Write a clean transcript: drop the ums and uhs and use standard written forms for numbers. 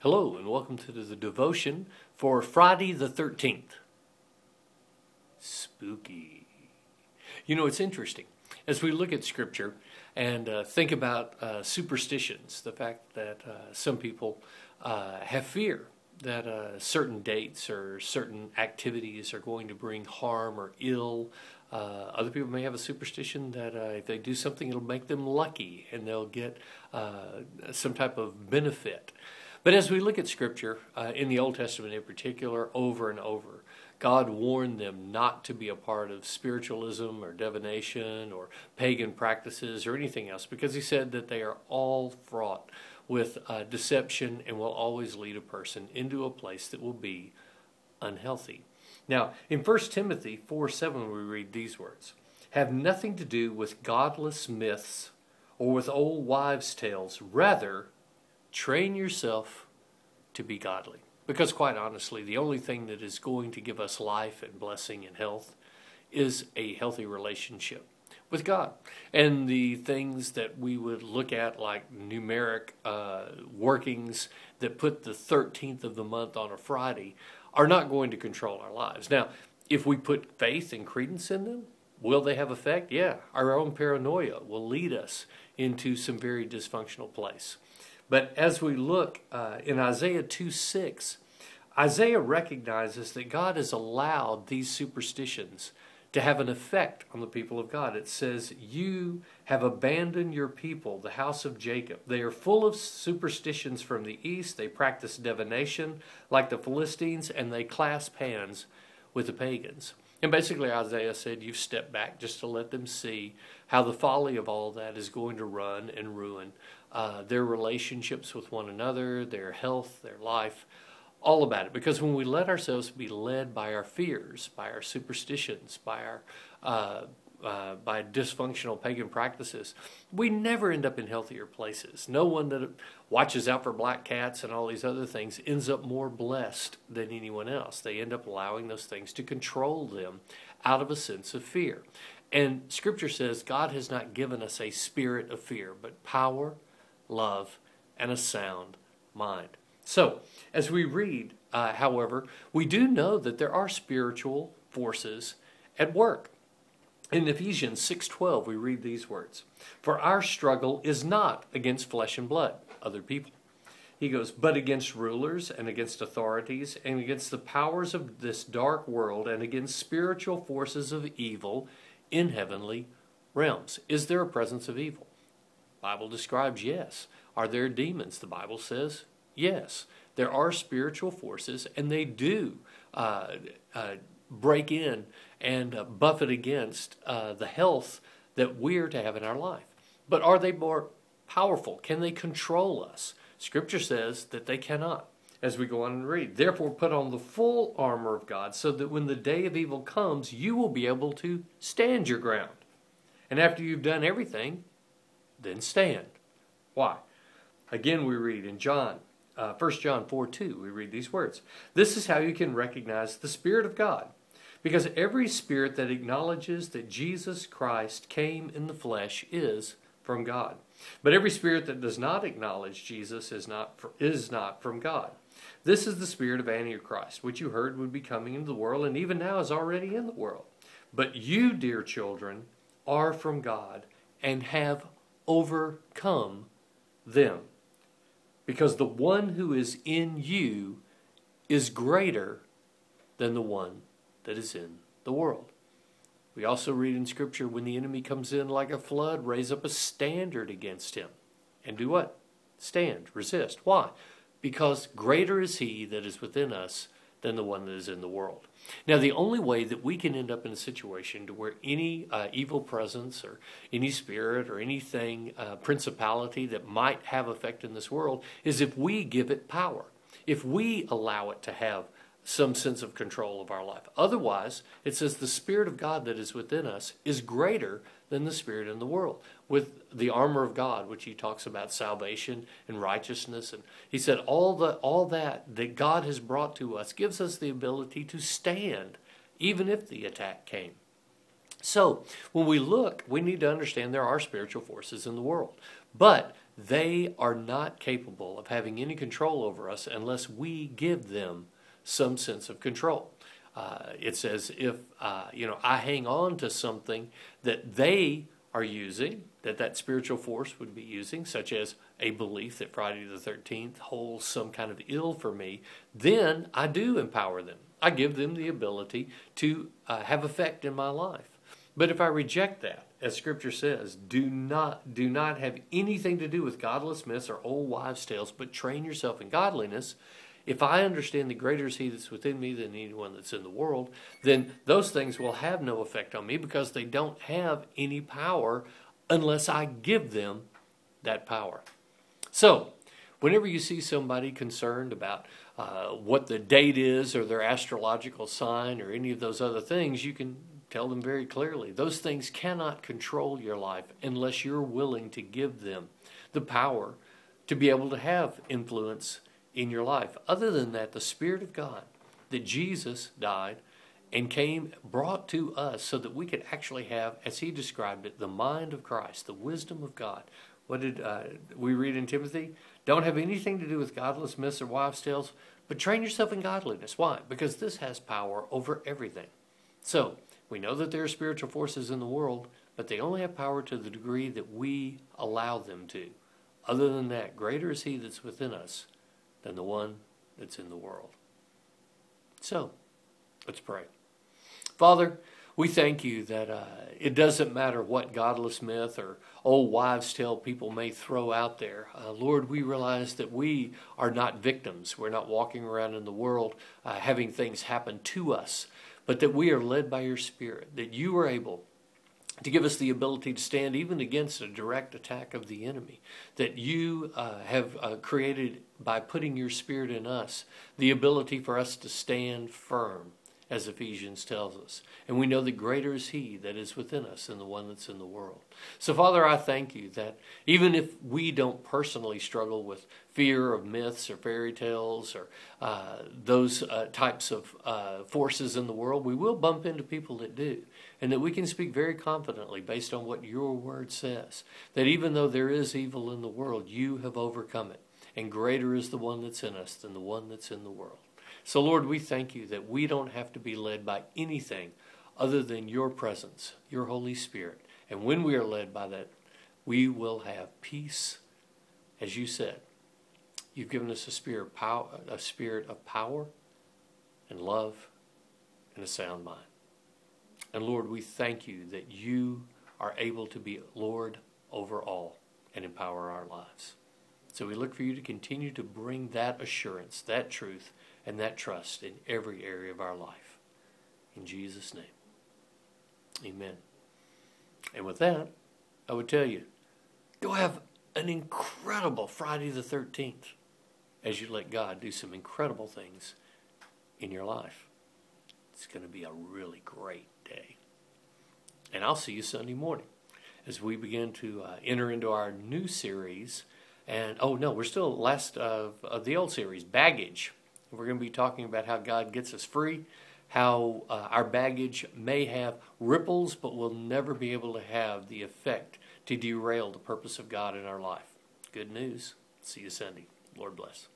Hello and welcome to the devotion for Friday the 13th. Spooky. You know, it's interesting. As we look at Scripture and think about superstitions, the fact that some people have fear that certain dates or certain activities are going to bring harm or ill. Other people may have a superstition that if they do something, it'll make them lucky and they'll get some type of benefit. But as we look at Scripture, in the Old Testament in particular, over and over, God warned them not to be a part of spiritualism or divination or pagan practices or anything else, because he said that they are all fraught with deception and will always lead a person into a place that will be unhealthy. Now, in 1 Timothy 4:7, we read these words: "Have nothing to do with godless myths or with old wives' tales. Rather, train yourself to be godly." Because quite honestly, the only thing that is going to give us life and blessing and health is a healthy relationship with God. And the things that we would look at like numeric workings that put the 13th of the month on a Friday are not going to control our lives. Now, if we put faith and credence in them, will they have effect? Yeah. Our own paranoia will lead us into some very dysfunctional place. But as we look in Isaiah 2:6, Isaiah recognizes that God has allowed these superstitions to have an effect on the people of God. It says, "You have abandoned your people, the house of Jacob. They are full of superstitions from the east. They practice divination like the Philistines, and they clasp hands with the pagans." And basically Isaiah said, you've stepped back just to let them see how the folly of all that is going to run and ruin their relationships with one another, their health, their life, all about it. Because when we let ourselves be led by our fears, by our superstitions, by our by dysfunctional pagan practices, we never end up in healthier places. No one that watches out for black cats and all these other things ends up more blessed than anyone else. They end up allowing those things to control them out of a sense of fear. And Scripture says God has not given us a spirit of fear, but power, love, and a sound mind. So, as we read, however, we do know that there are spiritual forces at work. In Ephesians 6:12, we read these words: "For our struggle is not against flesh and blood," other people. He goes, "but against rulers and against authorities and against the powers of this dark world and against spiritual forces of evil in heavenly realms." Is there a presence of evil? The Bible describes yes. Are there demons? The Bible says yes. There are spiritual forces, and they do break in and buffet against the health that we're to have in our life. But are they more powerful? Can they control us? Scripture says that they cannot. As we go on and read, "Therefore put on the full armor of God, so that when the day of evil comes, you will be able to stand your ground. And after you've done everything, then stand." Why? Again, we read in 1 John 4:2, we read these words: "This is how you can recognize the Spirit of God. Because every spirit that acknowledges that Jesus Christ came in the flesh is from God. But every spirit that does not acknowledge Jesus is not from God. This is the spirit of Antichrist, which you heard would be coming into the world, and even now is already in the world. But you, dear children, are from God and have overcome them. Because the one who is in you is greater than the one that is in the world." We also read in Scripture, when the enemy comes in like a flood, raise up a standard against him. And do what? Stand, resist. Why? Because greater is he that is within us than the one that is in the world. Now, the only way that we can end up in a situation to where any evil presence or any spirit or anything, principality that might have effect in this world is if we give it power, if we allow it to have some sense of control of our life. Otherwise, it says the Spirit of God that is within us is greater than the spirit in the world. With the armor of God, which he talks about salvation and righteousness, and he said all that God has brought to us gives us the ability to stand even if the attack came. So when we look, we need to understand there are spiritual forces in the world. But they are not capable of having any control over us unless we give them some sense of control. It says if I hang on to something that they are using, that spiritual force would be using, such as a belief that Friday the 13th holds some kind of ill for me, then I do empower them. I give them the ability to have effect in my life. But if I reject that, as Scripture says, do not have anything to do with godless myths or old wives' tales, but train yourself in godliness. If I understand that greater is He that's within me than anyone that's in the world, then those things will have no effect on me because they don't have any power unless I give them that power. So, whenever you see somebody concerned about what the date is or their astrological sign or any of those other things, you can tell them very clearly, those things cannot control your life unless you're willing to give them the power to be able to have influence in your life. Other than that, the Spirit of God that Jesus died and brought to us so that we could actually have, as He described it, the mind of Christ, the wisdom of God. What did we read in Timothy? Don't have anything to do with godless myths or wives' tales, but train yourself in godliness. Why? Because this has power over everything. So, we know that there are spiritual forces in the world, but they only have power to the degree that we allow them to. Other than that, greater is He that's within us than the one that's in the world. So, let's pray. Father, we thank You that it doesn't matter what godless myth or old wives' tale people may throw out there. Lord, we realize that we are not victims. We're not walking around in the world having things happen to us, but that we are led by Your Spirit, that You are able to give us the ability to stand even against a direct attack of the enemy, that You have created by putting Your Spirit in us, the ability for us to stand firm, as Ephesians tells us. And we know that greater is He that is within us than the one that's in the world. So, Father, I thank You that even if we don't personally struggle with fear of myths or fairy tales or those types of forces in the world, we will bump into people that do. And that we can speak very confidently based on what Your word says, that even though there is evil in the world, You have overcome it. And greater is the one that's in us than the one that's in the world. So, Lord, we thank You that we don't have to be led by anything other than Your presence, Your Holy Spirit. And when we are led by that, we will have peace. As You said, You've given us a spirit of power and love and a sound mind. And Lord, we thank You that You are able to be Lord over all and empower our lives. So we look for You to continue to bring that assurance, that truth, and that trust in every area of our life. In Jesus' name, amen. And with that, I would tell you, go have an incredible Friday the 13th as you let God do some incredible things in your life. It's going to be a really great day. And I'll see you Sunday morning as we begin to enter into our new series. And, we're still last of the old series, Baggage. We're going to be talking about how God gets us free, how our baggage may have ripples, but will never be able to have the effect to derail the purpose of God in our life. Good news. See you Sunday. Lord bless.